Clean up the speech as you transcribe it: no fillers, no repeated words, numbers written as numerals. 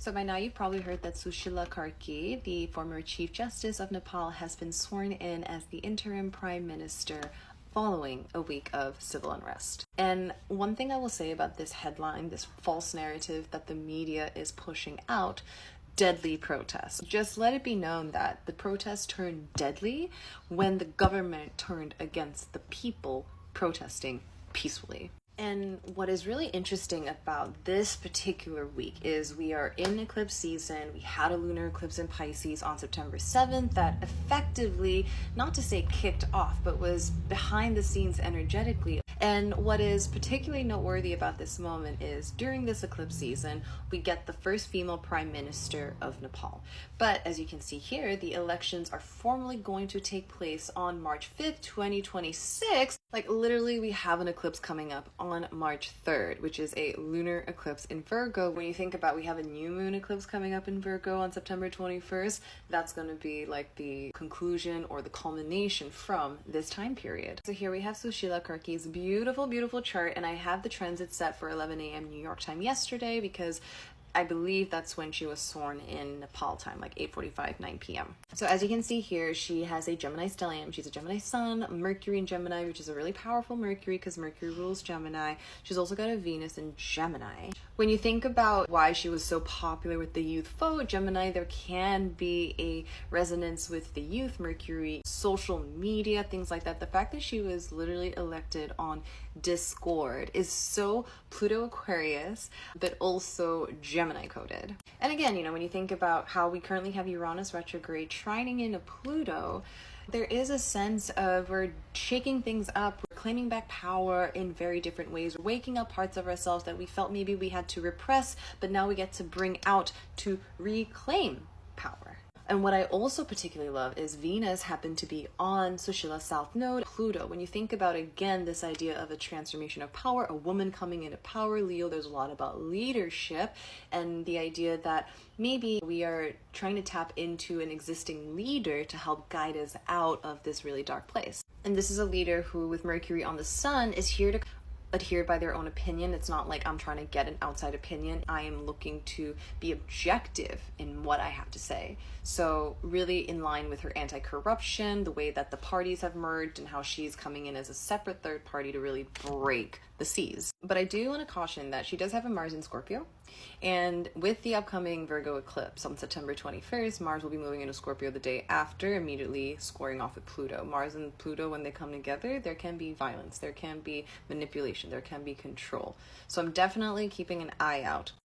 So by now you've probably heard that Sushila Karki, the former Chief Justice of Nepal, has been sworn in as the interim Prime Minister following a week of civil unrest. And one thing I will say about this headline, this false narrative that the media is pushing out, deadly protests. Just let it be known that the protests turned deadly when the government turned against the people protesting peacefully. And what is really interesting about this particular week is we are in eclipse season. We had a lunar eclipse in Pisces on September 7th that effectively, not to say kicked off, but was behind the scenes energetically. And what is particularly noteworthy about this moment is during this eclipse season, we get the first female prime minister of Nepal. But as you can see here, the elections are formally going to take place on March 5th, 2026. Like literally we have an eclipse coming up on March 3rd, which is a lunar eclipse in Virgo. When you think about, we have a new moon eclipse coming up in Virgo on September 21st. That's going to be like the conclusion or the culmination from this time period. So here we have Sushila Karki's beautiful chart, and I have the transit set for 11 a.m. New York time yesterday because I believe that's when she was sworn in Nepal time, like 8:45, 9 p.m. So as you can see here, she has a Gemini stellium. She's a Gemini sun, Mercury in Gemini, which is a really powerful Mercury because Mercury rules Gemini. She's also got a Venus in Gemini. When you think about why she was so popular with the youth vote, Gemini, there can be a resonance with the youth, Mercury, social media, things like that. The fact that she was literally elected on Discord is so Pluto Aquarius, but also Gemini coded. And again, you know, when you think about how we currently have Uranus retrograde trining into Pluto, there is a sense of we're shaking things up, we're claiming back power in very different ways, we're waking up parts of ourselves that we felt maybe we had to repress, but now we get to bring out to reclaim power. And what I also particularly love is Venus happened to be on Sushila's South Node, Pluto. When you think about, again, this idea of a transformation of power, a woman coming into power, Leo, there's a lot about leadership and the idea that maybe we are trying to tap into an existing leader to help guide us out of this really dark place. And this is a leader who, with Mercury on the sun, is here to adhere by their own opinion. It's not like I'm trying to get an outside opinion. I am looking to be objective in what I have to say. So really in line with her anti-corruption, the way that the parties have merged and how she's coming in as a separate third party to really break the seas. But I do want to caution that she does have a Mars in Scorpio. And with the upcoming Virgo eclipse on September 21st, Mars will be moving into Scorpio the day after, immediately squaring off with Pluto. Mars and Pluto, when they come together, there can be violence, there can be manipulation, there can be control. So I'm definitely keeping an eye out